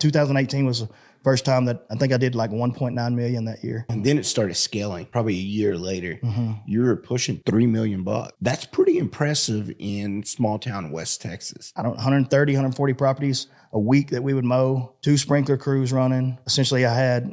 2018 was the first time that I think I did like 1.9 million that year. And then it started scaling. Probably a year later, you were pushing $3 million. That's pretty impressive in small town West Texas. 130, 140 properties a week that we would mow, 2 sprinkler crews running. Essentially, I had,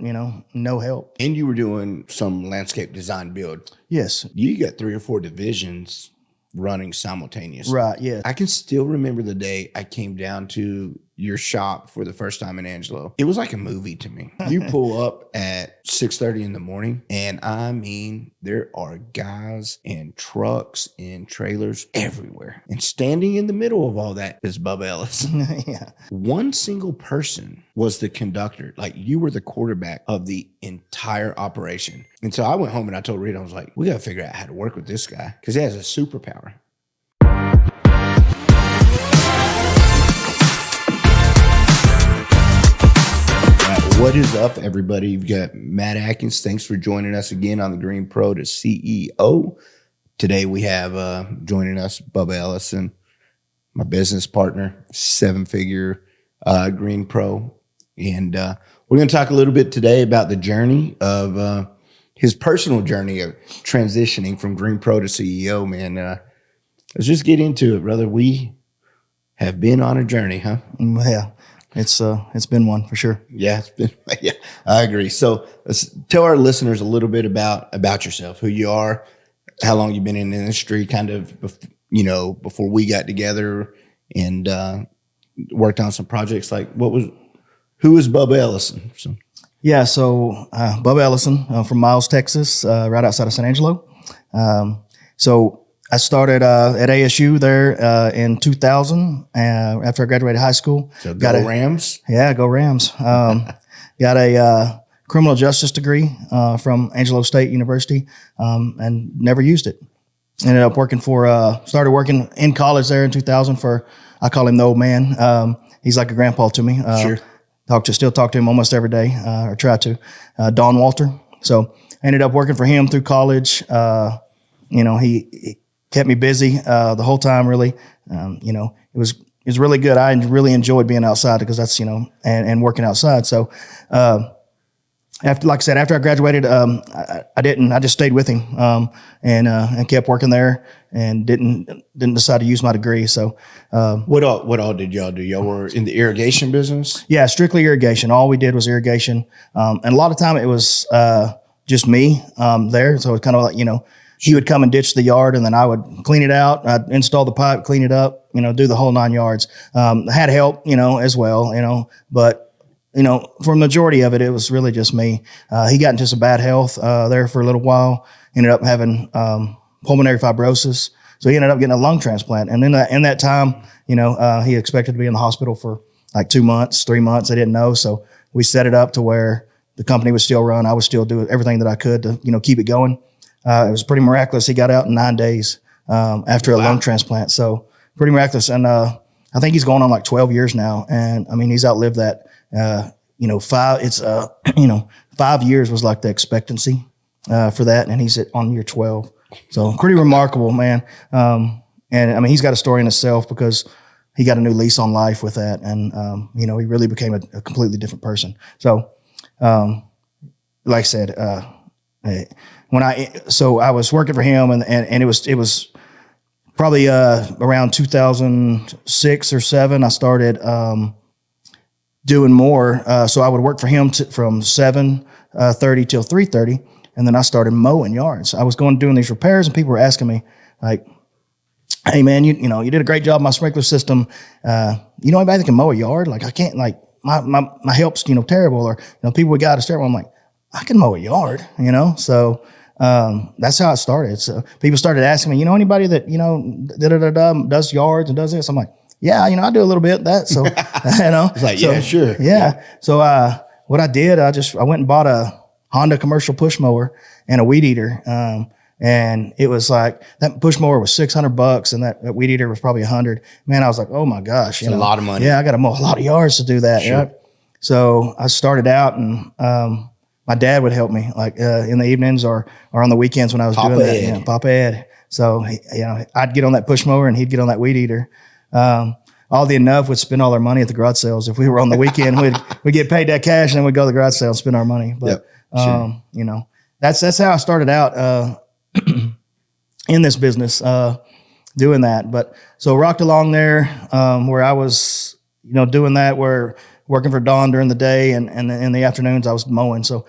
no help. And you were doing some landscape design build. Yes. You got 3 or 4 divisions running simultaneously. Right, yeah. I can still remember the day I came down to your shop for the first time in Angelo. It was like a movie to me. You pull up at 6:30 in the morning, and I mean, there are guys and trucks and trailers everywhere. And standing in the middle of all that is Bubba Ellison. Yeah. One single person was the conductor. Like, you were the quarterback of the entire operation. And so I went home and I told Rita, I was like, we got to figure out how to work with this guy because he has a superpower. What is up, everybody? You've got Matt Adkins. Thanks for joining us again on the Green Pro to CEO. Today we have joining us Bubba Ellison, my business partner, 7-figure Green Pro. And we're going to talk a little bit today about the journey of his personal journey of transitioning from Green Pro to CEO, man. Let's just get into it, brother. We have been on a journey, huh? Yeah. It's been one for sure. Yeah, yeah, I agree. So let's tell our listeners a little bit about yourself, who you are, how long you've been in the industry, kind of, before we got together and worked on some projects. Like, who is Bubba Ellison? So Bubba Ellison from Miles, Texas, right outside of San Angelo. So I started at ASU there in 2000 after I graduated high school. So go Rams? Yeah, go Rams. Got a criminal justice degree from Angelo State University and never used it. Ended up started working in college there in 2000 I call him the old man. He's like a grandpa to me. Sure. Still talk to him almost every day, or try to. Don Walter. So I ended up working for him through college. He kept me busy the whole time, really. It was really good. I really enjoyed being outside because that's, and working outside. So after I graduated, I just stayed with him and kept working there and didn't decide to use my degree. So what all did y'all do? Y'all were in the irrigation business? Yeah, strictly irrigation. All we did was irrigation. And a lot of time it was just me there. So it was kind of like, he would come and ditch the yard, and then I would clean it out. I'd install the pipe, clean it up, do the whole 9 yards. I had help, as well, but, for a majority of it, it was really just me. He got into some bad health there for a little while, ended up having pulmonary fibrosis. So he ended up getting a lung transplant. And in that time, he expected to be in the hospital for like 2 months, 3 months. I didn't know. So we set it up to where the company would still run. I would still do everything that I could to, keep it going. It was pretty miraculous. He got out in 9 days after a lung transplant. So pretty miraculous. And I think he's going on like 12 years now. And I mean, he's outlived that. 5 years was like the expectancy for that. And he's on year 12. So pretty remarkable, man. And I mean, he's got a story in itself because he got a new lease on life with that. And, he really became a completely different person. So, like I said, I was working for him and it was probably around 2006 or 7 I started doing more. So I would work for him from 7:30 till 3:30, and then I started mowing yards. I was doing these repairs, and people were asking me like, "Hey man, you did a great job on my sprinkler system. You know anybody that can mow a yard? Like I can't, like my help's terrible, or people we got is terrible." I'm like, I can mow a yard, so that's how it started. So people started asking me, anybody that, does yards and does this? I'm like, yeah, I do a little bit of that. So, It's like, yeah, sure. Yeah. So, what I did, I went and bought a Honda commercial push mower and a weed eater. And it was like, that push mower was $600 and that weed eater was probably $100. Man, I was like, oh my gosh. It's a lot of money. Yeah. I got to mow a lot of yards to do that. Sure. Right? So I started out and, my dad would help me like in the evenings or on the weekends when I was doing that. Papa Ed. So I'd get on that push mower and he'd get on that weed eater. all the enough would spend all our money at the garage sales. If we were on the weekend, we'd get paid that cash and then we'd go to the garage sale and spend our money. But, Sure. you know, that's how I started out, in this business, doing that. But so rocked along there, where I was, you know, doing that, where working for Dawn during the day and in the afternoons I was mowing. So,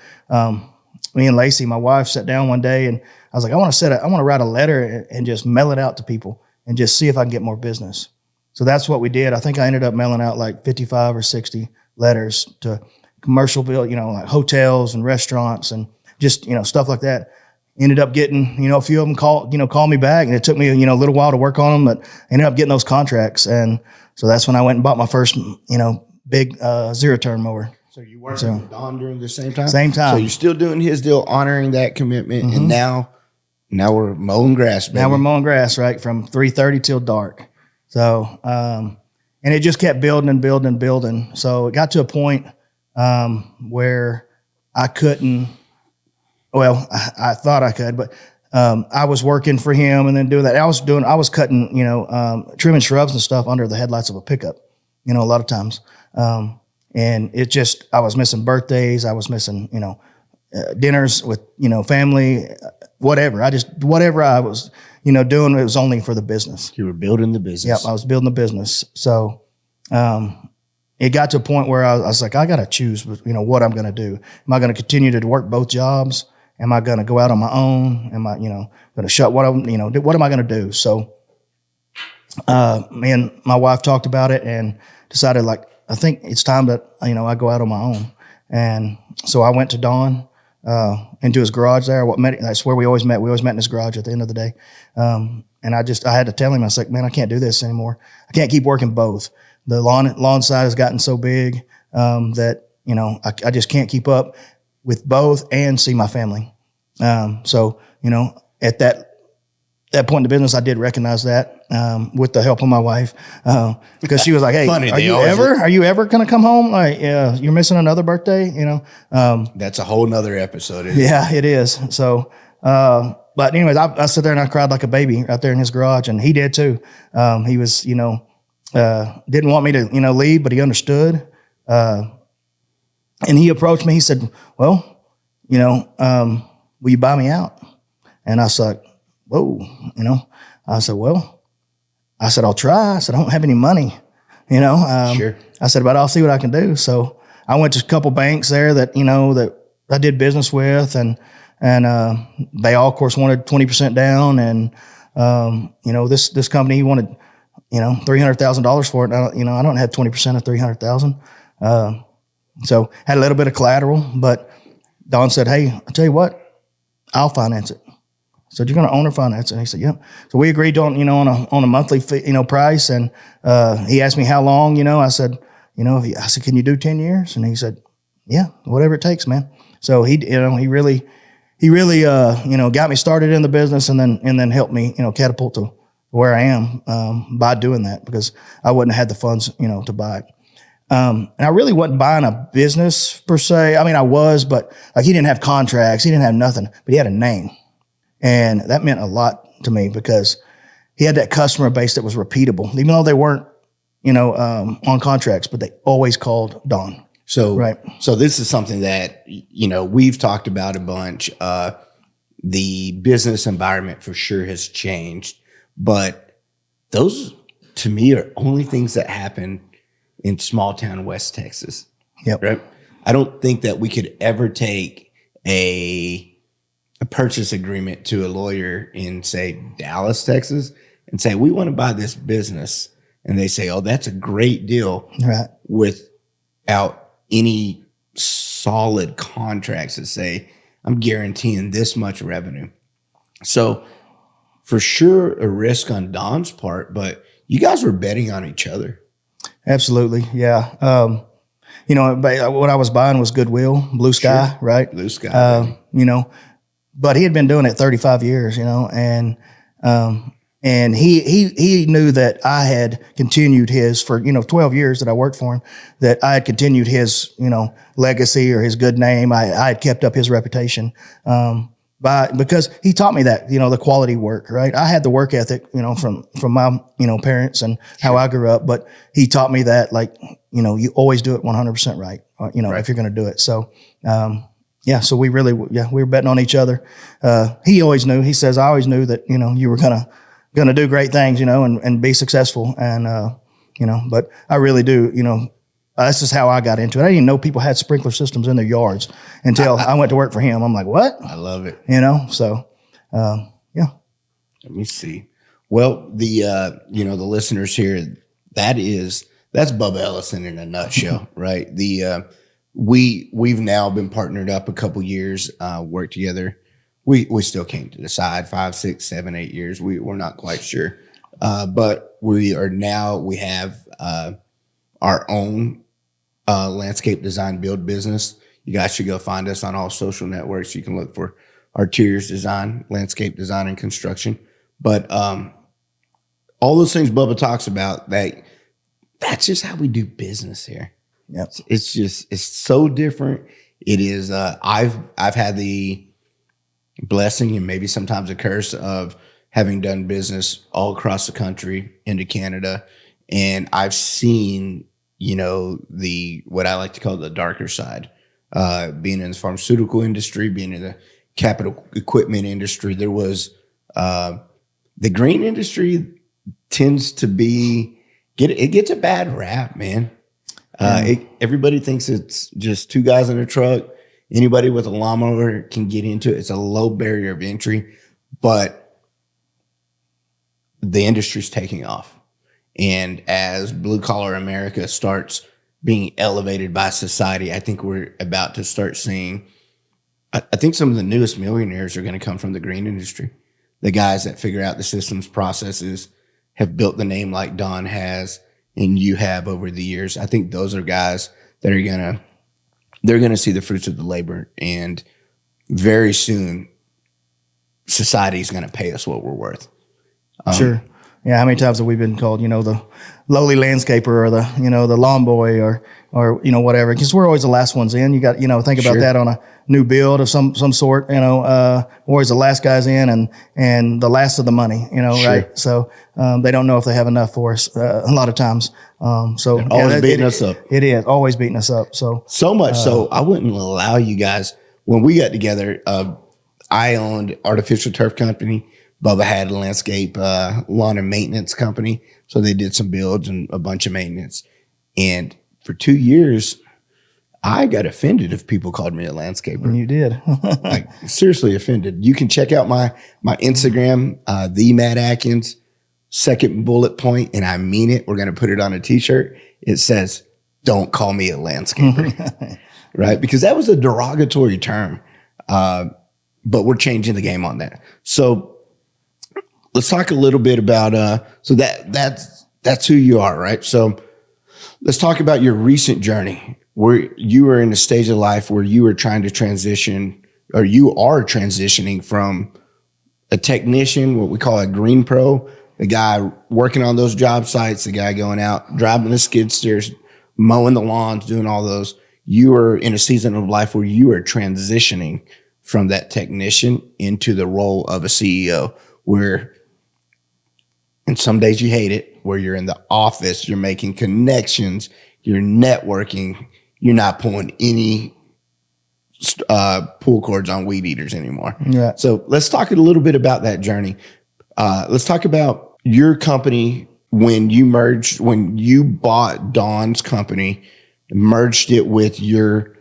me and Lacey, my wife, sat down one day and I was like, I want to write a letter and just mail it out to people and just see if I can get more business. So that's what we did. I think I ended up mailing out like 55 or 60 letters to commercial bill, you know, like hotels and restaurants and just, you know, stuff like that. Ended up getting, you know, a few of them call me back, and it took me, you know, a little while to work on them, but I ended up getting those contracts. And so that's when I went and bought my first, you know, big zero turn mower. So you worked with Don during the same time? Same time. So you're still doing his deal, honoring that commitment, and now we're mowing grass, baby. Now we're mowing grass, right, from 3:30 till dark. So, and it just kept building and building and building. So it got to a point where I couldn't. Well, I thought I could, but I was working for him and then doing that. I was cutting, you know, trimming shrubs and stuff under the headlights of a pickup, you know, a lot of times. And it just, I was missing birthdays. I was missing, you know, dinners with, you know, family, whatever. Whatever I was, you know, doing, it was only for the business. You were building the business. Yep, I was building the business. So, it got to a point where I was like, I got to choose, you know, what I'm going to do. Am I going to continue to work both jobs? Am I going to go out on my own? Am I, you know, going to shut what am I going to do? So, me and my wife talked about it and decided, like, I think it's time that, you know, I go out on my own. And so I went to Don, into his garage there. That's where we always met. We always met in his garage at the end of the day. And I had to tell him, I was like, man, I can't do this anymore. I can't keep working both. The lawn side has gotten so big, that, you know, I just can't keep up with both and see my family. So, you know, at that point in the business, I did recognize that, with the help of my wife, because she was like, hey, are you ever going to come home? Like, you're missing another birthday, you know? That's a whole nother episode. Yeah, it is. So, but anyways, I sat there and I cried like a baby out there in his garage, and he did too. He was, you know, didn't want me to, you know, leave, but he understood. And he approached me. He said, well, you know, will you buy me out? And I was like, whoa, you know, I said, well, I'll try. I said, I don't have any money, you know. Sure. I said, but I'll see what I can do. So I went to a couple banks there that, you know, that I did business with, and they all, of course, wanted 20% down. And, you know, this company, he wanted, you know, $300,000 for it. I don't have 20% of $300,000. So had a little bit of collateral, but Don said, hey, I'll tell you what, I'll finance it. I said, you're going to own or finance it? And he said, yep. So we agreed on, you know, on a monthly fee, you know, price. And, he asked me how long, you know. I said, you know, I said, can you do 10 years? And he said, yeah, whatever it takes, man. So he really, you know, got me started in the business and then helped me, you know, catapult to where I am, by doing that, because I wouldn't have had the funds, you know, to buy it. And I really wasn't buying a business per se. I mean, I was, but like, he didn't have contracts. He didn't have nothing, but he had a name. And that meant a lot to me because he had that customer base that was repeatable, even though they weren't, you know, on contracts, but they always called Don. So, right. So this is something that, you know, we've talked about a bunch. The business environment for sure has changed, but those to me are only things that happen in small town West Texas. Yep. Right. I don't think that we could ever take a purchase agreement to a lawyer in, say, Dallas, Texas, and say, we want to buy this business. And they say, oh, that's a great deal. Right. Without any solid contracts that say, I'm guaranteeing this much revenue. So for sure, a risk on Don's part, but you guys were betting on each other. Absolutely. Yeah. You know, what I was buying was goodwill, blue sky, Sure. right? Blue sky. You know, but he had been doing it 35 years, you know, and he knew that I had continued his, for, you know, 12 years that I worked for him, that I had continued his, you know, legacy or his good name. I had kept up his reputation. because he taught me that, the quality work, right? I had the work ethic, from my, parents and how I grew up, but he taught me that, like, you always do it 100% right, Right. if you're going to do it. So, so we were betting on each other. He always knew, he says, I always knew that, you were going to do great things, and be successful. And, but I really do, that's just how I got into it. I didn't even know people had sprinkler systems in their yards until I went to work for him. I'm like, what? I love it. So, yeah. Let me see. Well, the listeners here, that's Bubba Ellison in a nutshell, right? We've now been partnered up a couple years, worked together. We still can't decide 5, 6, 7, 8 years. We're not quite sure. But we have our own landscape design build business. You guys should go find us on all social networks. You can look for our Tiers Design, landscape design and construction. But all those things Bubba talks about, that's just how we do business here. Yep. It's so different. It is. I've had the blessing and maybe sometimes a curse of having done business all across the country into Canada, and I've seen, what I like to call the darker side, being in the pharmaceutical industry, being in the capital equipment industry. There was the green industry tends to it gets a bad rap, man. Everybody thinks it's just two guys in a truck. Anybody with a lawnmower can get into it. It's a low barrier of entry, but the industry's taking off. And as blue collar America starts being elevated by society, I think we're about to start seeing, I think some of the newest millionaires are going to come from the green industry. The guys that figure out the systems, processes, have built the name like Don has and you have over the years. I think those are guys that are they're going to see the fruits of the labor. And very soon, society is going to pay us what we're worth. Sure. Yeah. How many times have we been called, the lowly landscaper or the lawn boy or whatever, because we're always the last ones in. You got, think about Sure. that on a new build of some sort, we're always the last guys in and the last of the money, Sure. right? So, they don't know if they have enough for us, a lot of times. So always beating us up. It is always beating us up. So much so I wouldn't allow you guys, when we got together, I owned artificial turf company. Bubba had a landscape lawn and maintenance company. So they did some builds and a bunch of maintenance. And for 2 years, I got offended if people called me a landscaper. And you did. Like, seriously offended. You can check out my Instagram, the Matt Adkins, second bullet point, and I mean it. We're going to put it on a t-shirt. It says, "Don't call me a landscaper." Right? Because that was a derogatory term. But we're changing the game on that. So let's talk a little bit about that's who you are, right? So let's talk about your recent journey, where you were in a stage of life where you were trying to transition, or you are transitioning from a technician, what we call a green pro, the guy working on those job sites, the guy going out, driving the skid steers, mowing the lawns, doing all those. You are in a season of life where you are transitioning from that technician into the role of a CEO, where, and some days you hate it, where you're in the office, you're making connections, you're networking, you're not pulling any pull cords on weed eaters anymore. Yeah. So let's talk a little bit about that journey. Let's talk about your company when you bought Don's company, merged it with your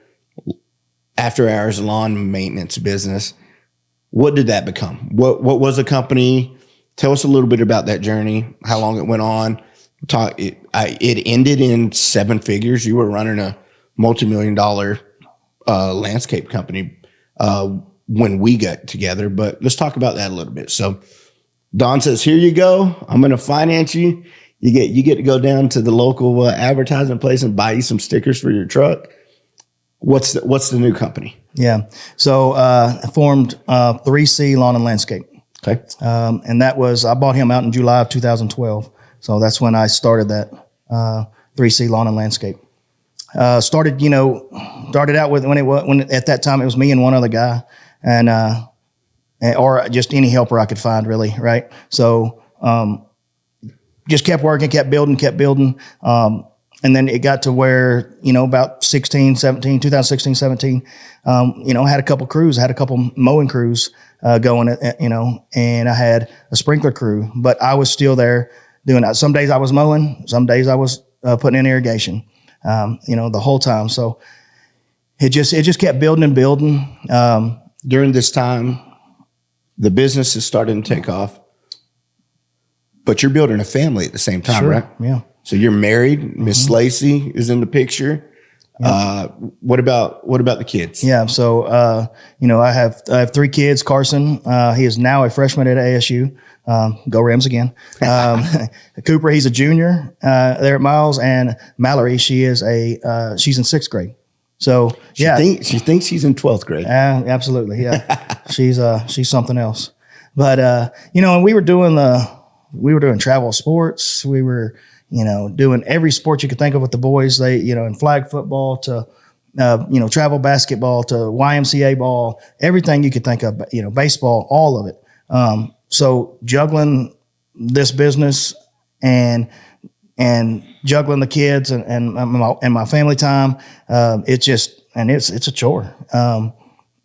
after hours lawn maintenance business. What did that become? What was the company? Tell us a little bit about that journey, how long it went on. It ended in 7 figures. You were running a multi-million-dollar landscape company when we got together. But let's talk about that a little bit. So Don says, "Here you go. I'm going to finance you. You get to go down to the local advertising place and buy you some stickers for your truck." What's the new company? Yeah. So I formed 3C Lawn and Landscape. Okay. And that was, I bought him out in July of 2012. So that's when I started that 3C Lawn and Landscape. Started out with when at that time it was me and one other guy, and or just any helper I could find, really, right? So just kept working, kept building. And then it got to where, about 2016, 17, had a couple crews. I had a couple mowing crews going, and I had a sprinkler crew. But I was still there doing that. Some days I was mowing. Some days I was putting in irrigation, the whole time. So it just kept building and building. During this time, the business is starting to take off, but you're building a family at the same time, Sure, right? yeah. So you're married. Miss Lacey is in the picture. Yep. What about the kids? Yeah. So, I have 3 kids. Carson, he is now a freshman at ASU. Go Rams again. Cooper, he's a junior there at Miles, and Mallory, she's in 6th grade. So she thinks she's in 12th grade. Absolutely. Yeah. she's something else. But, and we were doing travel sports. We were, doing every sport you could think of with the boys. They, in flag football to, travel basketball to YMCA ball, everything you could think of, baseball, all of it. So juggling this business and juggling the kids and my family time, it's a chore.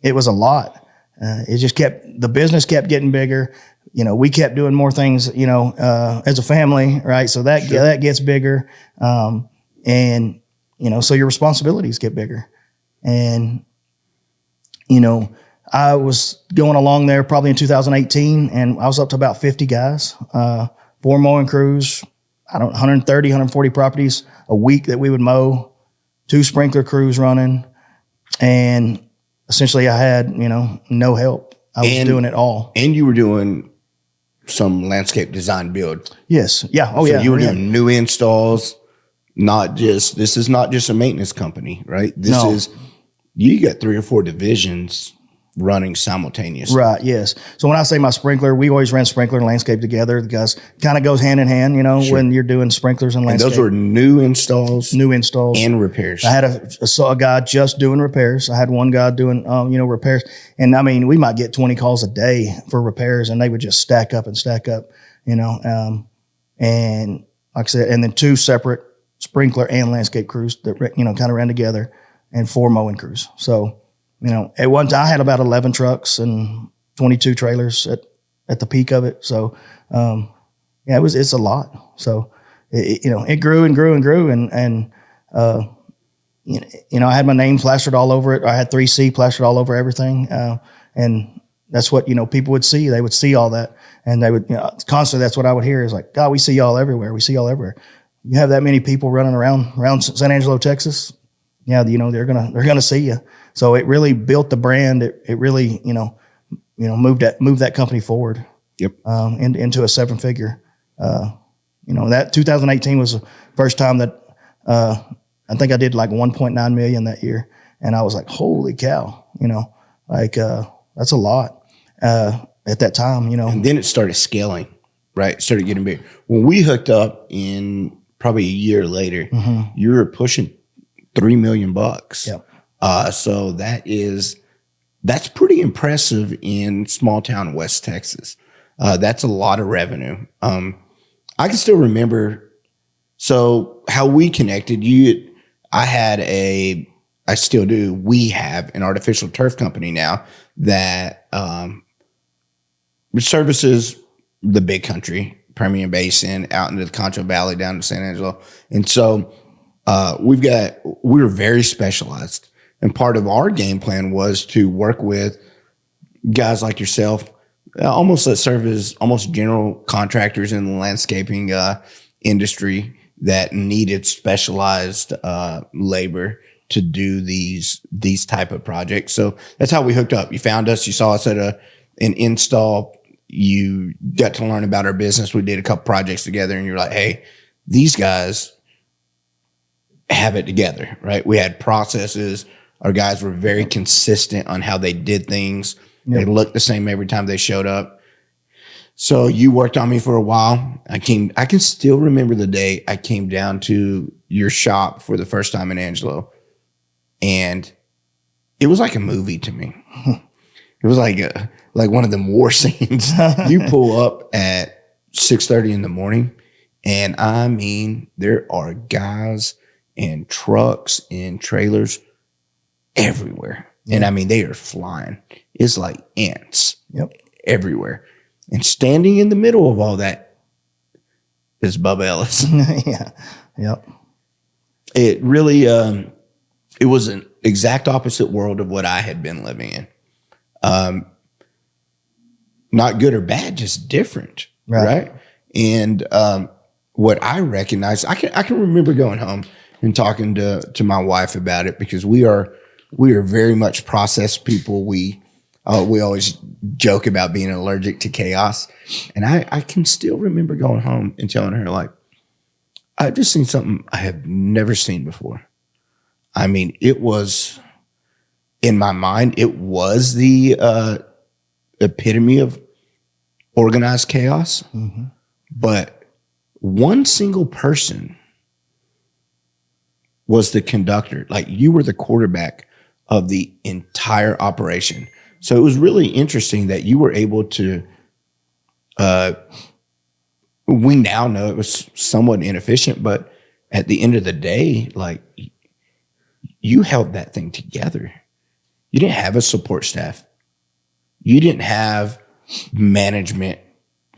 It was a lot. The business kept getting bigger. We kept doing more things, as a family, right? So that gets bigger. So your responsibilities get bigger. And, I was going along there probably in 2018, and I was up to about 50 guys, 4 mowing crews, 130, 140 properties a week that we would mow, 2 sprinkler crews running. And essentially I had, no help. I was doing it all. And you were doing some landscape design build. Yes. Yeah. Oh, so yeah. You were doing new installs, this is not just a maintenance company, right? You got 3 or 4 divisions running simultaneously. Right. Yes. So when I say my sprinkler, we always ran sprinkler and landscape together because kind of goes hand in hand, Sure. when you're doing sprinklers and landscape. And those were new installs and repairs. I had a guy just doing repairs. I had one guy doing, repairs. And we might get 20 calls a day for repairs, and they would just stack up, and like I said, and then 2 separate sprinkler and landscape crews that, kind of ran together, and 4 mowing crews. So, at one time I had about 11 trucks and 22 trailers at the peak of it. So, it's a lot. So, it grew and grew and grew. And I had my name plastered all over it. I had 3C plastered all over everything. And that's what, people would see. They would see all that, and they would, constantly, that's what I would hear is like, God, we see y'all everywhere. We see y'all everywhere. You have that many people running around San Angelo, Texas. Yeah. They're going to see you. So it really built the brand. It really, moved that company forward. Yep. Into a 7-figure. That 2018 was the first time that I think I did like 1.9 million that year, and I was like, holy cow, that's a lot at that time. And then it started scaling, right? It started getting big. When we hooked up in probably a year later, you were pushing $3 million. Yep. So that's pretty impressive in small town West Texas. That's a lot of revenue. I can still remember. So how we connected, I still do. We have an artificial turf company now that services the big country, Permian Basin, out into the Concho Valley, down to San Angelo. And so we're very specialized. And part of our game plan was to work with guys like yourself, almost that serve as almost general contractors in the landscaping industry that needed specialized labor to do these type of projects. So that's how we hooked up. You found us. You saw us at an install. You got to learn about our business. We did a couple projects together, and you're like, hey, these guys have it together, right? We had processes. Our guys were very consistent on how they did things. Yep. They looked the same every time they showed up. So you worked on me for a while. I can still remember the day I came down to your shop for the first time in Angelo. And it was like a movie to me. It was like one of them war scenes. You pull up at 6:30 in the morning, and I mean, there are guys and trucks and trailers everywhere. Yeah. And I mean, they are flying. It's like ants Yep. everywhere. And standing in the middle of all that is Bubba Ellison. Yeah. Yep. It really, it was an exact opposite world of what I had been living in. Not good or bad, just different. Right. And, what I recognized, I can remember going home and talking to my wife about it, because we are very much process people. We always joke about being allergic to chaos. And I can still remember going home and telling her, like, I've just seen something I have never seen before. I mean, it was, in my mind, it was the epitome of organized chaos. Mm-hmm. But one single person was the conductor. Like, you were the quarterback of the entire operation. So it was really interesting that you were able to, we now know it was somewhat inefficient, but at the end of the day, like, you held that thing together. You didn't have a support staff. You didn't have a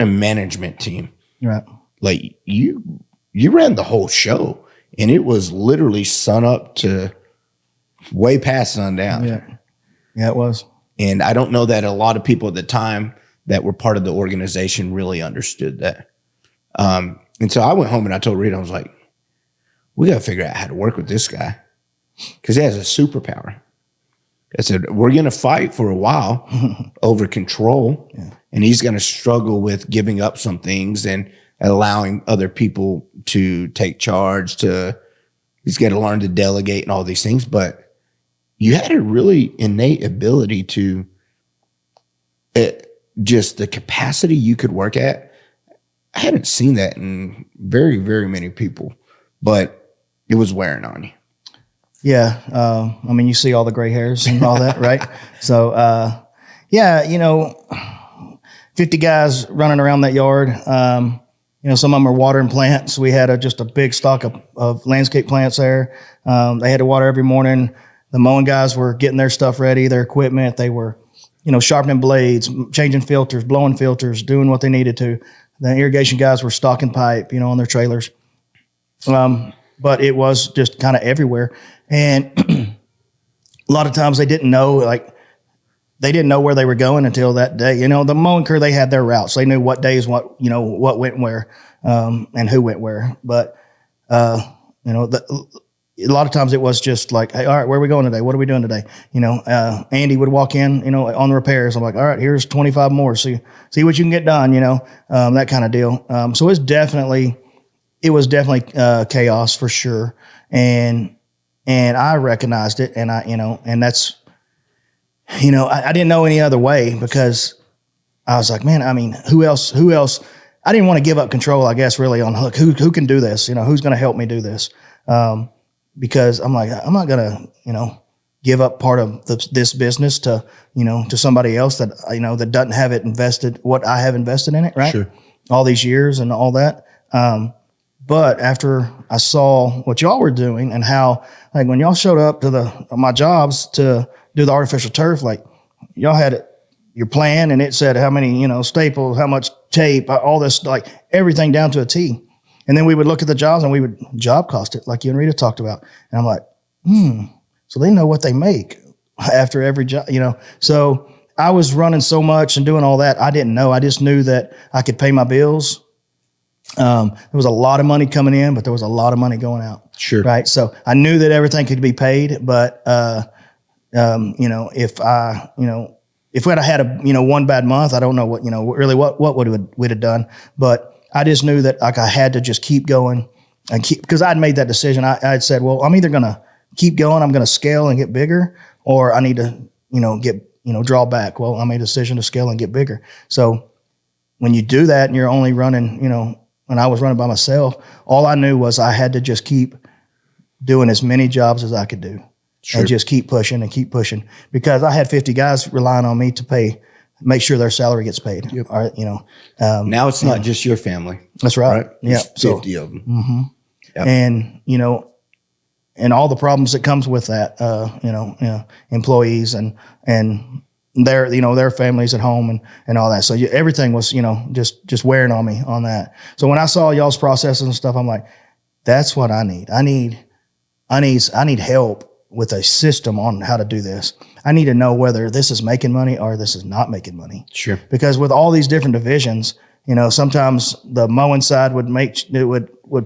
management team. Right. Like, you ran the whole show, and it was literally sun up to way past sundown. Yeah. Yeah, it was. And I don't know that a lot of people at the time that were part of the organization really understood that. And so I went home and I told Rita, I was like, we got to figure out how to work with this guy, because he has a superpower. I said, we're going to fight for a while over control, and he's going to struggle with giving up some things and allowing other people to take charge. He's got to learn to delegate and all these things. But you had a really innate ability to just the capacity you could work at. I hadn't seen that in very, very many people, but it was wearing on you. Yeah. I mean, you see all the gray hairs and all that, right? So, yeah, 50 guys running around that yard. Some of them are watering plants. We had just a big stock of landscape plants there. They had to water every morning. The mowing guys were getting their stuff ready, their equipment. They were, sharpening blades, changing filters, blowing filters, doing what they needed to. The irrigation guys were stocking pipe, on their trailers. But it was just kind of everywhere. And a lot of times they didn't know, where they were going until that day. The mowing crew, they had their routes. They knew what days, what went where, and who went where. But, a lot of times it was just like, hey, all right, where are we going today? What are we doing today? Andy would walk in, on the repairs. I'm like, all right, here's 25 more. See what you can get done, that kind of deal. So it was definitely chaos for sure. And I recognized it, and and that's, I didn't know any other way, because I was like, man, I mean, who else? I didn't want to give up control, I guess, really, on who can do this, who's going to help me do this. Because I'm like, I'm not going to, give up part of this business to somebody else that, that doesn't have it invested, what I have invested in it. Right. Sure. All these years and all that. But after I saw what y'all were doing, and how, like, when y'all showed up to my jobs to do the artificial turf, like, y'all had your plan, and it said how many, staples, how much tape, all this, like, everything down to a T. And then we would look at the jobs, and we would job cost it, like you and Rita talked about. And I'm like, so they know what they make after every job, So I was running so much and doing all that. I didn't know. I just knew that I could pay my bills. There was a lot of money coming in, but there was a lot of money going out. Sure. Right. So I knew that everything could be paid, but, if we'd had a, one bad month, I don't know what, really what we'd have done. But I just knew that, like, I had to just keep going and because I'd made that decision. I had said, well, I'm either going to keep going, I'm going to scale and get bigger, or I need to, draw back. Well, I made a decision to scale and get bigger. So when you do that and you're only running, when I was running by myself, all I knew was I had to just keep doing as many jobs as I could do. and just keep pushing and keep pushing, because I had 50 guys relying on me to make sure their salary gets paid. Yep. All right, now it's not just your family. That's right. Yeah. There's 50 of them. Yep. And, and all the problems that comes with that, employees and their families at home and all that. So everything was, just wearing on me on that. So when I saw y'all's processes and stuff, I'm like, that's what I need. I need help with a system on how to do this. I need to know whether this is making money or this is not making money. Sure. Because with all these different divisions, sometimes the mowing side would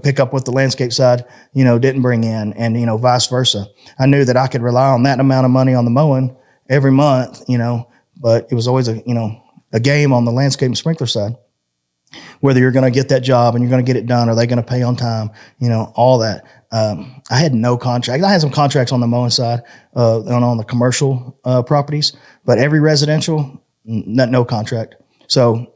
pick up what the landscape side, didn't bring in, and, vice versa. I knew that I could rely on that amount of money on the mowing every month, but it was always a game on the landscape and sprinkler side, whether you're going to get that job and you're going to get it done. Are they going to pay on time? All that. I had no contract. I had some contracts on the mowing side, on the commercial, properties, but every residential, no contract. So,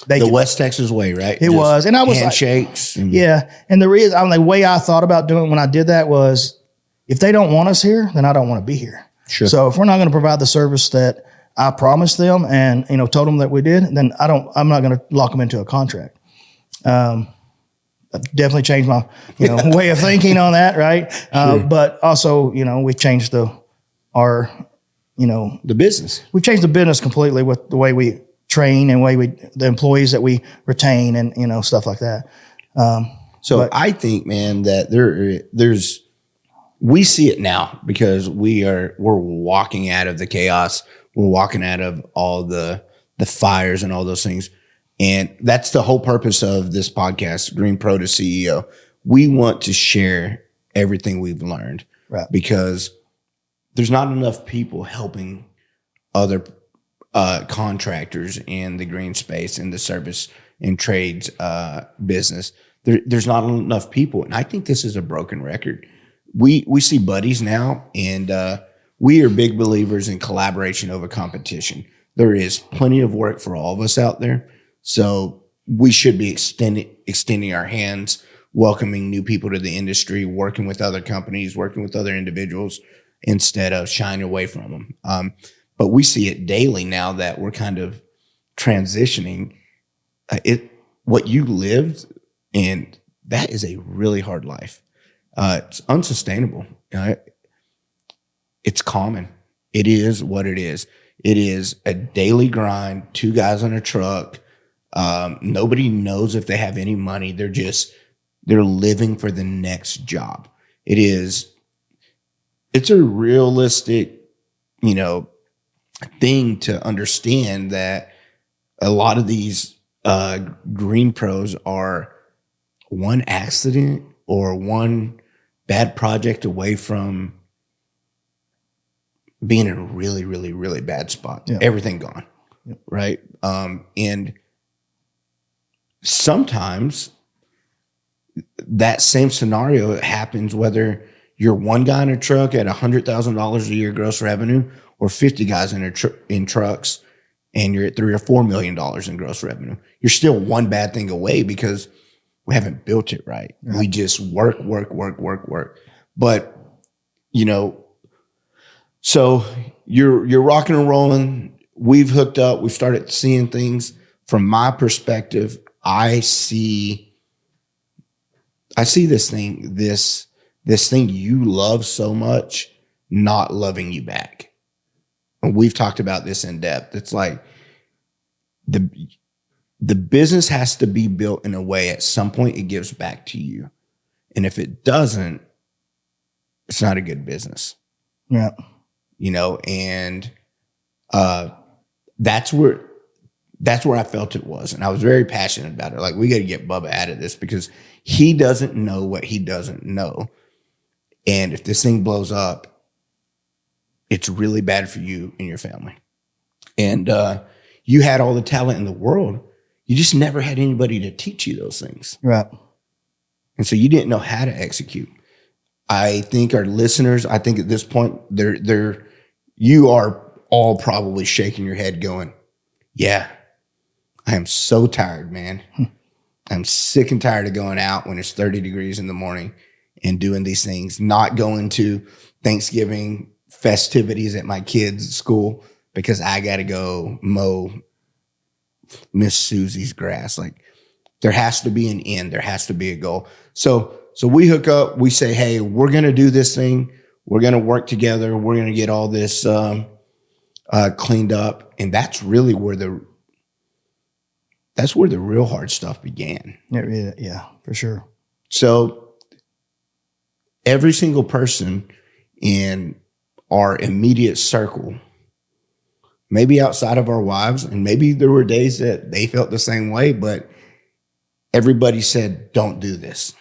the West Texas way, right? It was. And I was handshakes. And the reason, the way I thought about doing when I did that was, if they don't want us here, then I don't want to be here. Sure. So if we're not going to provide the service that I promised them and, told them that we did, then I'm not going to lock them into a contract. I definitely changed my, way of thinking on that. Right. Sure. But also, we've changed the business. We've changed the business completely with the way we train and the employees that we retain and, stuff like that. I think, man, that we see it now because we're walking out of the chaos. We're walking out of all the fires and all those things. And that's the whole purpose of this podcast, Green Pro to CEO. We want to share everything we've learned, right? Because there's not enough people helping other contractors in the green space, in the service and trades business. There's not enough people. And I think this is a broken record. We see buddies now, and we are big believers in collaboration over competition. There is plenty of work for all of us out there. So we should be extending our hands, welcoming new people to the industry, working with other companies, working with other individuals, instead of shying away from them. But we see it daily now that we're kind of transitioning. What you lived, and that is a really hard life. It's unsustainable. It's common. It is what it is. It is a daily grind, 2 guys on a truck. Nobody knows if they have any money. They're living for the next job. It's a realistic, thing to understand that a lot of these green pros are one accident or one bad project away from being in a really, really, really bad spot. Yeah. Everything gone. Yeah. Right. And sometimes that same scenario happens whether you're one guy in a truck at $100,000 a year gross revenue, or 50 guys in trucks and you're at $3 or $4 million in gross revenue. You're still one bad thing away because we haven't built it right. We just work. But, so you're rocking and rolling. We've hooked up. We've started seeing things. From my perspective, I see this thing you love so much not loving you back. And we've talked about this in depth. It's like the business has to be built in a way at some point it gives back to you. And if it doesn't, it's not a good business. Yeah. And that's where I felt it was. And I was very passionate about it. Like, we got to get Bubba out of this because he doesn't know what he doesn't know. And if this thing blows up, it's really bad for you and your family. And you had all the talent in the world. You just never had anybody to teach you those things. Right. And so you didn't know how to execute. I think our listeners, at this point, you are all probably shaking your head going, yeah, I am so tired, man. I'm sick and tired of going out when it's 30 degrees in the morning and doing these things, not going to Thanksgiving festivities at my kids' school because I got to go mow Miss Susie's grass. Like, there has to be an end. There has to be a goal. So we hook up. We say, hey, we're going to do this thing. We're going to work together. We're going to get all this cleaned up. And that's really where the real hard stuff began. Yeah, for sure. So every single person in our immediate circle, maybe outside of our wives, and maybe there were days that they felt the same way, but everybody said, don't do this,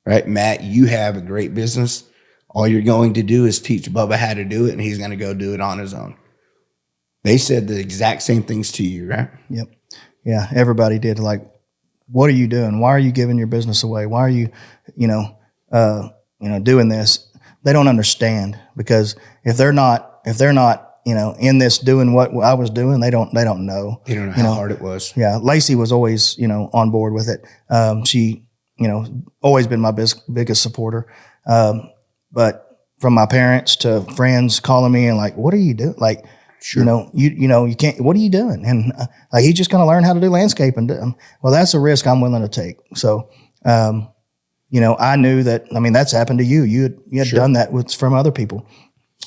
right? Matt, you have a great business. All you're going to do is teach Bubba how to do it, and he's going to go do it on his own. They said the exact same things to you, right? Yep. Yeah, everybody did. Like, what are you doing? Why are you giving your business away? Why are you, doing this? They don't understand, because if they're not, in this doing what I was doing, they don't know. They don't know how hard it was. Yeah. Lacey was always, on board with it. She, always been my biggest supporter. But from my parents to friends calling me and like, what are you doing? Like, sure. You can't, what are you doing? And like, he's just going to learn how to do landscaping. Well, that's a risk I'm willing to take. So, I knew that, that's happened to you. You had Sure. done that from other people.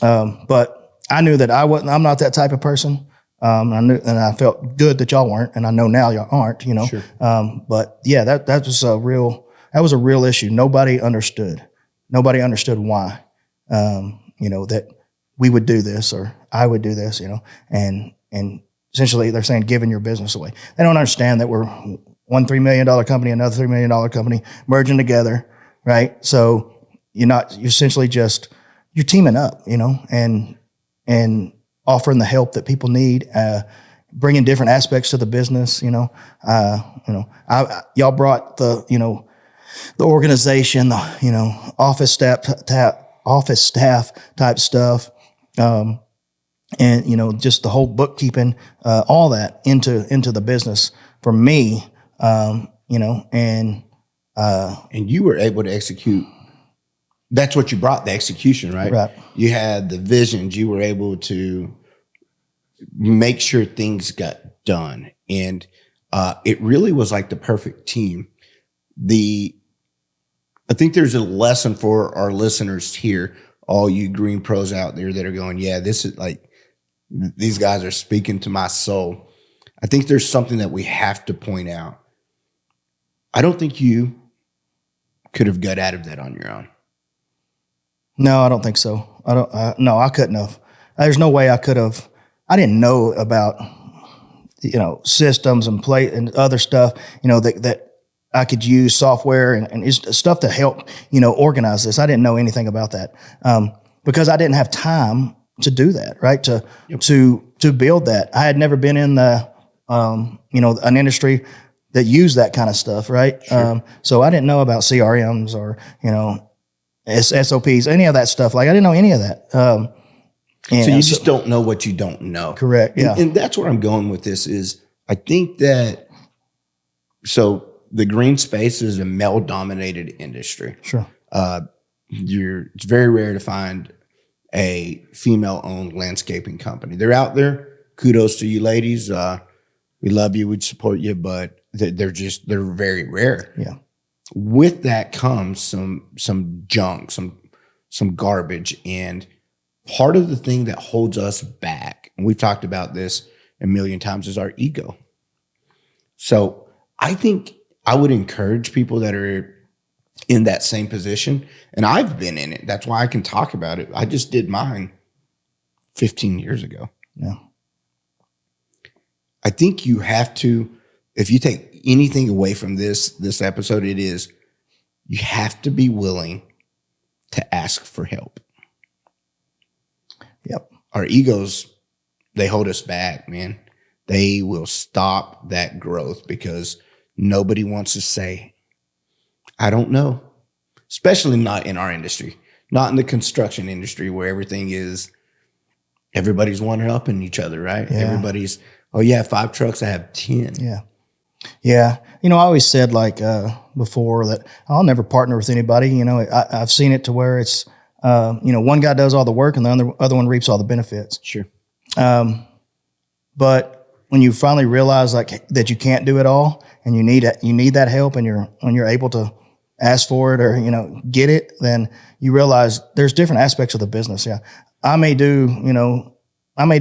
But I knew that I'm not that type of person. I knew, and I felt good that y'all weren't, and I know now y'all aren't, Sure. But yeah, that was a real issue. Nobody understood why, that we would do this or I would do this, and essentially they're saying giving your business away. They don't understand that we're one $3 million company, another $3 million company merging together, right? So you're essentially just, you're teaming up, and offering the help that people need, bringing different aspects to the business, y'all brought the organization, office staff type stuff, and just the whole bookkeeping, all that into the business for me, and you were able to execute. That's what you brought, the execution, right? Right. You had the visions. You were able to make sure things got done. And it really was like the perfect team. I think there's a lesson for our listeners here, all you green pros out there that are going, yeah, this is like, these guys are speaking to my soul. I think there's something that we have to point out. I don't think you could have got out of that on your own. No, I don't think so. No, I couldn't have. There's no way I could have. I didn't know about, systems and and other stuff, that I could use software and it's stuff to help, organize this. I didn't know anything about that, because I didn't have time to do that, right? To build that. I had never been in the, an industry that used that kind of stuff, right? Sure. So I didn't know about CRMs or, SOPs, any of that stuff. Like, I didn't know any of that. So you just don't know what you don't know. Correct. Yeah. And that's where I'm going with this is I think that, so the green space is a male dominated industry. Sure. It's very rare to find a female owned landscaping company. They're out there. Kudos to you ladies. We love you. We'd support you, but they're very rare. Yeah. With that comes some junk, some garbage. And part of the thing that holds us back, and we've talked about this a million times, is our ego. So I think I would encourage people that are in that same position, and I've been in it. That's why I can talk about it. I just did mine 15 years ago. Yeah. I think you have to, if you take anything away from this episode, it is you have to be willing to ask for help. Yep. Our egos, they hold us back, man. They will stop that growth because nobody wants to say, I don't know. Especially not in our industry, not in the construction industry where everybody's one-upping each other, right? Yeah. Everybody's, oh yeah, 5 trucks, I have 10. Yeah. Yeah. I always said before that I'll never partner with anybody. I've seen it to where it's, one guy does all the work and the other one reaps all the benefits. Sure. But when you finally realize like that you can't do it all and you need that help, and when you're able to ask for it or, get it, then you realize there's different aspects of the business. Yeah. I may do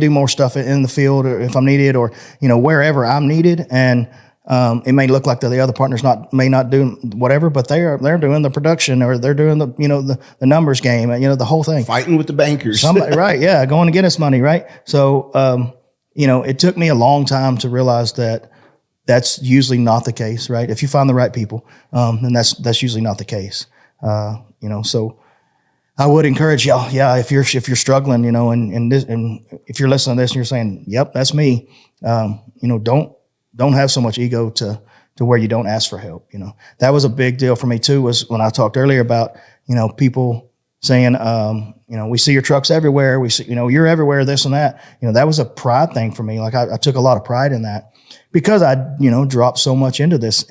more stuff in the field or if I'm needed or, wherever I'm needed. And, it may look like the other partners may not do whatever, but they're doing the production or they're doing the numbers game, the whole thing. Fighting with the bankers. Somebody, right. Yeah. Going to get us money. Right. So, it took me a long time to realize that that's usually not the case, right? If you find the right people, then that's usually not the case. So I would encourage y'all, if you're struggling, and if you're listening to this and you're saying, yep, that's me, don't have so much ego to where you don't ask for help. That was a big deal for me too, was when I talked earlier about, people saying, we see your trucks everywhere. We see, you're everywhere, this and that. That was a pride thing for me. Like I took a lot of pride in that because I, dropped so much into this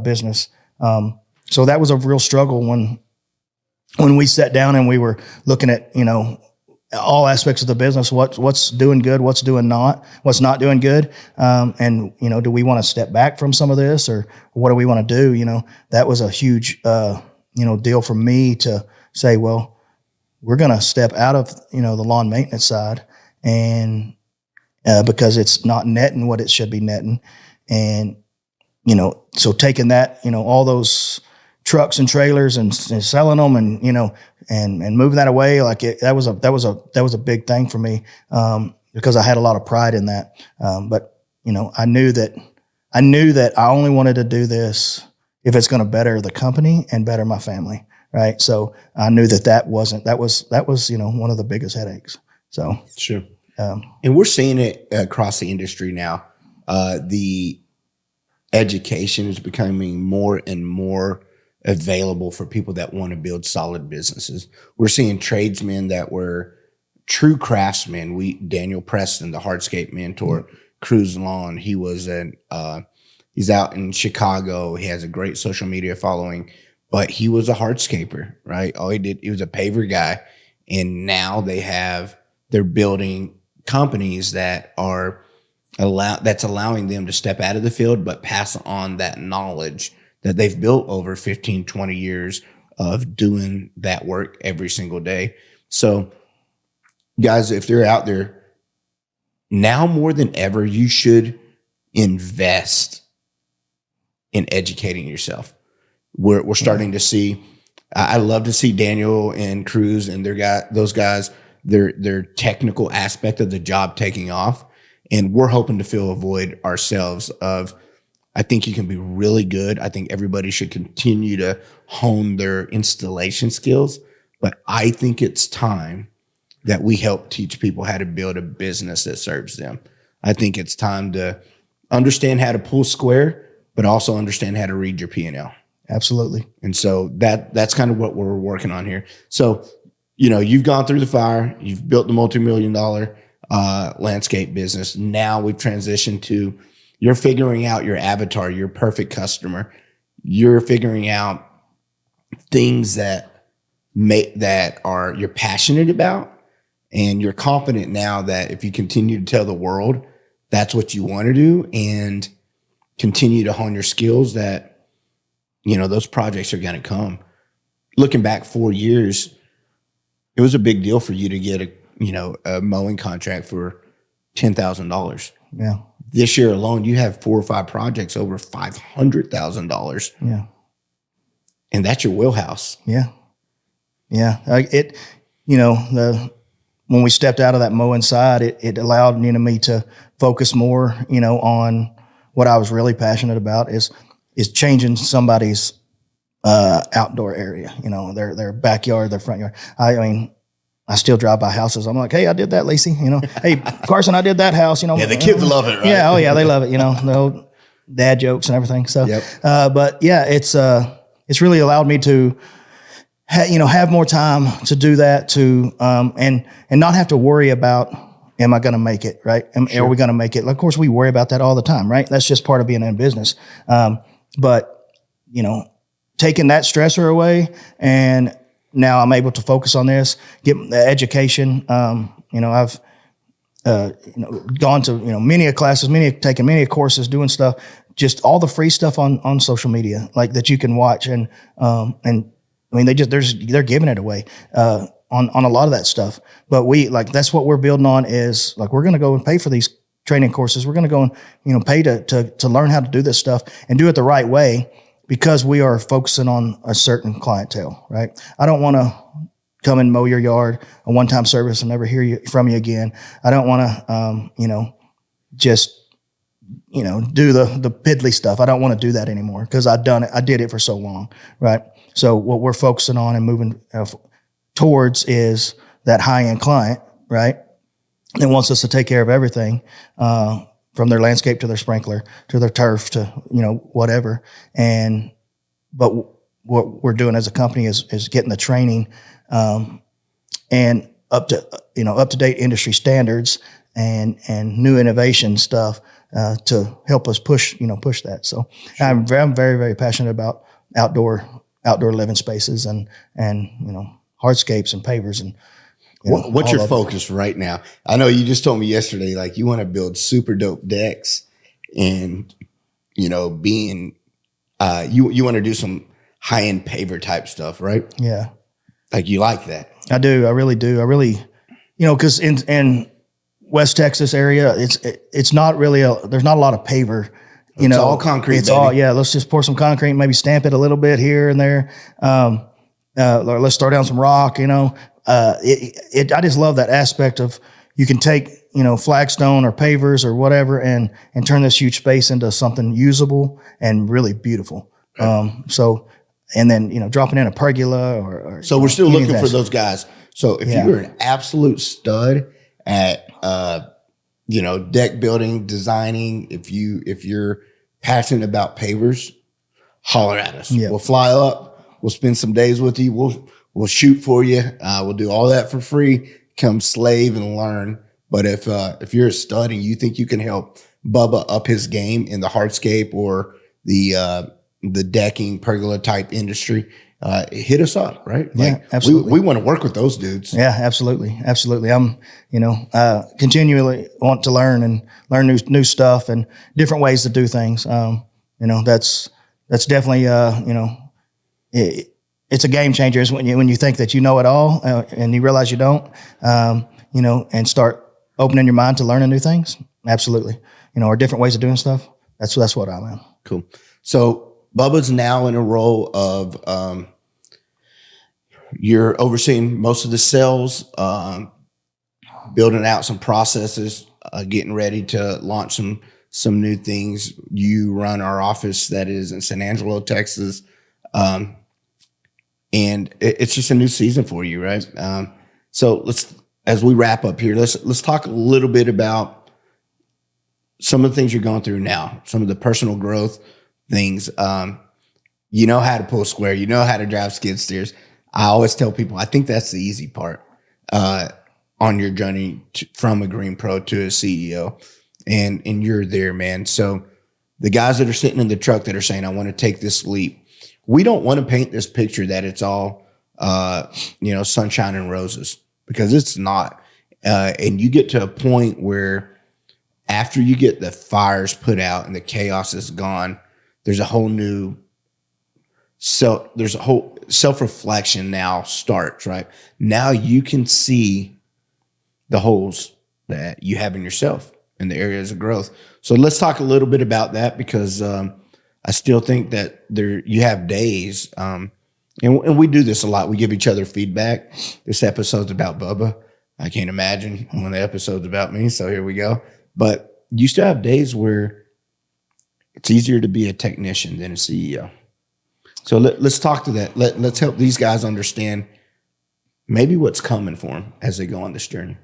business. So that was a real struggle when we sat down and we were looking at, all aspects of the business, what's doing good, what's not doing good. And, do we want to step back from some of this or what do we want to do? That was a huge, deal for me to say, well, we're going to step out of, the lawn maintenance side and, because it's not netting what it should be netting. And, so taking that, all those trucks and trailers and selling them and, and moving that away, like that was a big thing for me, because I had a lot of pride in that. But, I knew that I only wanted to do this if it's going to better the company and better my family. Right. So I knew that was, one of the biggest headaches. So. Sure. And we're seeing it across the industry now. The education is becoming more and more available for people that want to build solid businesses. We're seeing tradesmen that were true craftsmen. Daniel Preston, the hardscape mentor, Cruise Lawn. He was he's out in Chicago. He has a great social media following, but he was a hardscaper, right? All he was a paver guy. And now they're building companies that are allowing them to step out of the field, but pass on that knowledge that they've built over 15, 20 years of doing that work every single day. So guys, if they're out there now more than ever, you should invest in educating yourself. We're starting to see, I love to see Daniel and Cruz and those guys, their technical aspect of the job taking off. And we're hoping to fill a void ourselves of, I think you can be really good. I think everybody should continue to hone their installation skills. But I think it's time that we help teach people how to build a business that serves them. I think it's time to understand how to pull square, but also understand how to read your P&L. Absolutely. And so that's kind of what we're working on here. So, you've gone through the fire. You've built the multi-million-dollar landscape business. Now we've transitioned to you're figuring out your avatar, your perfect customer. You're figuring out things that you're passionate about, and you're confident now that if you continue to tell the world that's what you want to do and continue to hone your skills, that those projects are going to come. Looking back 4 years, it was a big deal for you to get a mowing contract for $10,000. Yeah. This year alone, you have 4 or 5 projects over $500,000. Yeah. And that's your wheelhouse. Yeah. Yeah. When we stepped out of that mowing side, it allowed, me to focus more, on what I was really passionate about is changing somebody's, outdoor area, their backyard, their front yard. I still drive by houses. I'm like, hey, I did that, Lacey. Hey, Carson, I did that house. Yeah, the kids love it, right? Yeah, oh yeah, they love it. The old dad jokes and everything. So, yep. But yeah, it's really allowed me to, have more time to do that, to and not have to worry about, am I going to make it, right? Sure. Are we going to make it? Of course, we worry about that all the time, right? That's just part of being in business. But taking that stressor away and now I'm able to focus on this, get the education. I've gone to many classes, taken many courses, doing stuff, just all the free stuff on social media, like that you can watch, and I mean they're giving it away on a lot of that stuff. But that's what we're building on, is like we're going to go and pay for these training courses. We're going to go and pay to learn how to do this stuff and do it the right way, because we are focusing on a certain clientele, right? I don't want to come and mow your yard, a one-time service, and never hear from you again. I don't want to, just, do the piddly stuff. I don't want to do that anymore, because I've done it. I did it for so long, right? So what we're focusing on and moving towards is that high-end client, right? That wants us to take care of everything, from their landscape to their sprinkler to their turf to whatever. But what we're doing as a company is getting the training and up to date industry standards and new innovation stuff to help us push that. So sure. I'm very, very passionate about outdoor living spaces and hardscapes and pavers and. What's your focus right now? I know you just told me yesterday, like you want to build super dope decks, and you want to do some high end paver type stuff, right? Yeah, like you like that. I do. I really do. I really, because in West Texas area, it's not really there's not a lot of paver. It's all concrete. It's all let's just pour some concrete, maybe stamp it a little bit here and there. Let's throw down some rock. I just love that aspect of you can take, flagstone or pavers or whatever and turn this huge space into something usable and really beautiful. Right. And then, dropping in a pergola or so we're still looking for those guys. So if you're an absolute stud at, deck building, designing, if you're passionate about pavers, holler at us. Yeah. We'll fly up. We'll spend some days with you. We'll shoot for you. We'll do all that for free. Come slave and learn. But if you're a stud and you think you can help Bubba up his game in the hardscape or the decking pergola type industry, hit us up, right? Yeah, absolutely. We want to work with those dudes. Yeah, absolutely, absolutely. I'm continually want to learn new stuff and different ways to do things. That's definitely it's a game changer. Is when you think that you know it all and you realize you don't, and start opening your mind to learning new things. Absolutely. Or different ways of doing stuff. That's what I'm in. Cool. So Bubba's now in a role of, you're overseeing most of the sales, building out some processes, getting ready to launch some new things. You run our office that is in San Angelo, Texas. And it's just a new season for you, right? So as we wrap up here, let's talk a little bit about some of the things you're going through now, some of the personal growth things. You know how to pull square, you know how to drive skid steers. I always tell people, I think that's the easy part on your journey from a green pro to a CEO, and you're there, man. So the guys that are sitting in the truck that are saying, I want to take this leap, we don't want to paint this picture that it's all, sunshine and roses, because it's not. And you get to a point where after you get the fires put out and the chaos is gone, there's a whole self-reflection now starts, right? Now you can see the holes that you have in yourself and the areas of growth. So let's talk a little bit about that, because, I still think that you have days, and we do this a lot. We give each other feedback. This episode's about Bubba. I can't imagine when the episode's about me, so here we go. But you still have days where it's easier to be a technician than a CEO. So let's talk to that. Let's help these guys understand maybe what's coming for them as they go on this journey.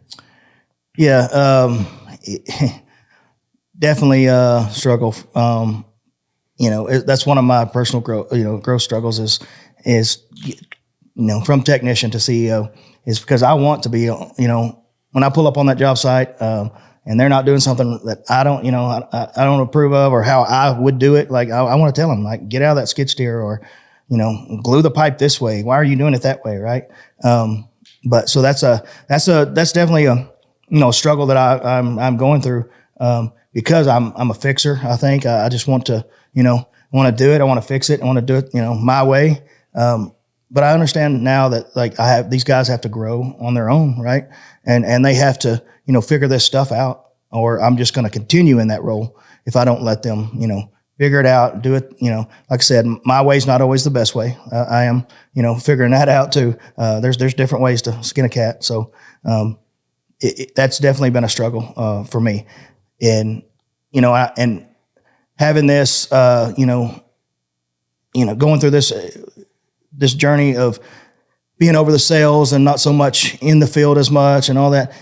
Yeah, definitely struggle. That's one of my personal growth struggles is from technician to CEO, is because I want to be, when I pull up on that job site, and they're not doing something that I don't, I don't approve of, or how I would do it. Like I want to tell them, like, get out of that skid steer, or, glue the pipe this way. Why are you doing it that way? Right. But so that's definitely a struggle that I'm going through, because I'm a fixer. I think I just want to, want to do it. I want to fix it. I want to do it, my way. But I understand now that like these guys have to grow on their own. Right. And they have to, figure this stuff out, or I'm just going to continue in that role if I don't let them, figure it out, do it. Like I said, my way's not always the best way. I am, figuring that out too. There's different ways to skin a cat. So, that's definitely been a struggle, for me. And, and having this, going through this journey of being over the sales and not so much in the field as much and all that,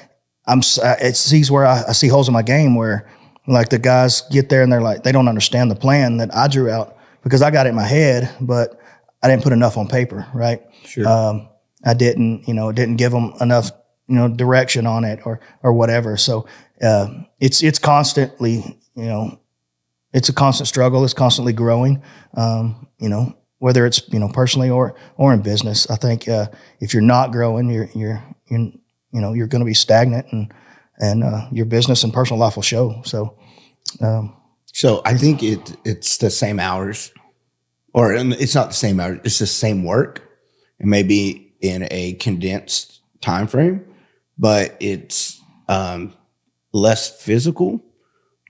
it sees where I see holes in my game where like the guys get there and they're like, they don't understand the plan that I drew out because I got it in my head, but I didn't put enough on paper. Right. Sure. I didn't give them enough, direction on it or whatever. So, it's constantly, it's a constant struggle. It's constantly growing, whether it's, personally or in business. I think, if you're not growing, you're going to be stagnant and your business and personal life will show. So, so I think it's the same hours, or it's not the same hours. It's the same work, and maybe in a condensed time frame, but it's less physical,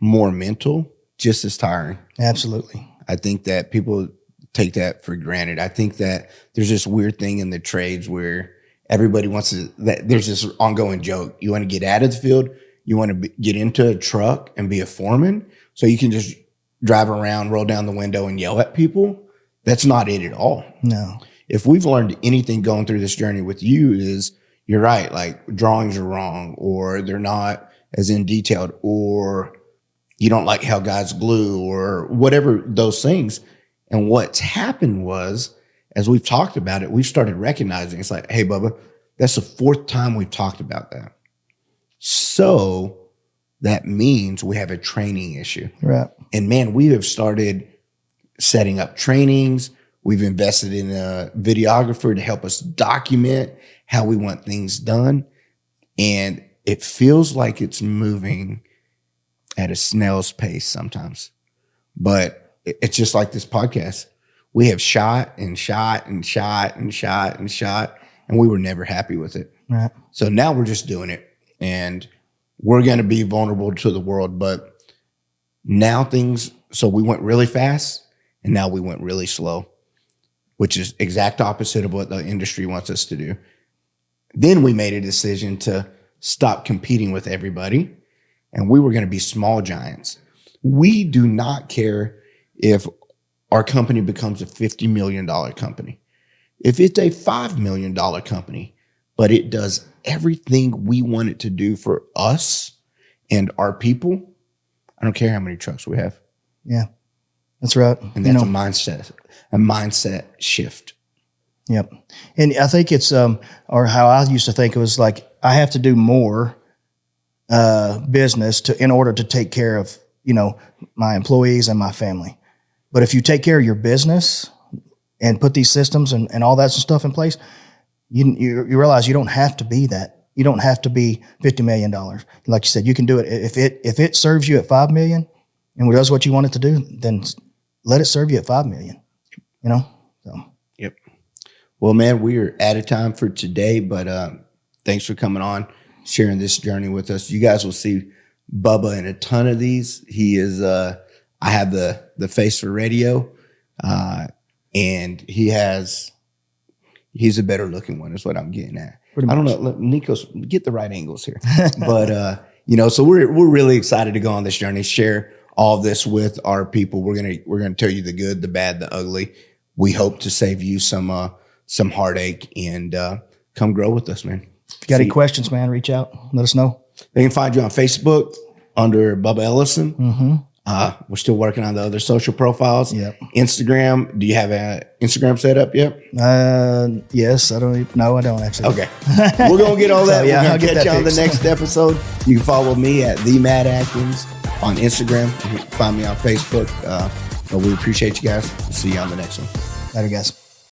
more mental, just as tiring. Absolutely. I think that people take that for granted. I think that there's this weird thing in the trades where everybody wants to, there's this ongoing joke. You want to get out of the field. You want to get into a truck and be a foreman so you can just drive around, roll down the window and yell at people. That's not it at all. No. If we've learned anything going through this journey with you is you're right. Like drawings are wrong, or they're not as in detailed, or you don't like how guys glue, or whatever those things. And what's happened was, as we've talked about it, we've started recognizing it's like, hey, Bubba, that's the fourth time we've talked about that. So that means we have a training issue. Right. And man, we have started setting up trainings. We've invested in a videographer to help us document how we want things done. And it feels like it's moving at a snail's pace sometimes. But it's just like this podcast. We have shot and shot and shot and shot and shot, and we were never happy with it. Right. So now we're just doing it, and we're going to be vulnerable to the world. But now so we went really fast, and now we went really slow, which is exact opposite of what the industry wants us to do. Then we made a decision to stop competing with everybody, and we were going to be small giants. We do not care if our company becomes a $50 million company. If it's a $5 million company, but it does everything we want it to do for us and our people, I don't care how many trucks we have. Yeah, that's right. And that's a mindset shift. Yep. And I think it's, or how I used to think it was like, I have to do more business in order to take care of, my employees and my family. But if you take care of your business and put these systems and all that stuff in place, you realize you don't have to be that. You don't have to be $50 million. Like you said, you can do it. If it serves you at $5 million and does what you want it to do, then let it serve you at $5 million, So. Yep. Well, man, we are out of time for today, but thanks for coming on, sharing this journey with us. You guys will see Bubba in a ton of these. He is, I have the face for radio, and he's a better looking one is what I'm getting at. I don't know. Let Nikos get the right angles here, but so we're really excited to go on this journey, share all of this with our people. We're gonna tell you the good, the bad, the ugly. We hope to save you some heartache, and come grow with us, man. If you got any questions, man, reach out. Let us know. They can find you on Facebook under Bubba Ellison. Mm-hmm. We're still working on the other social profiles. Yep. Instagram. Do you have an Instagram set up yet? Yes. I don't actually. Okay. We're going to get all that. So, yeah, we're going to catch you on the fixed. next episode. You can follow me at the Matt Adkins on Instagram. You can find me on Facebook. But we appreciate you guys. We'll see you on the next one. Later, guys.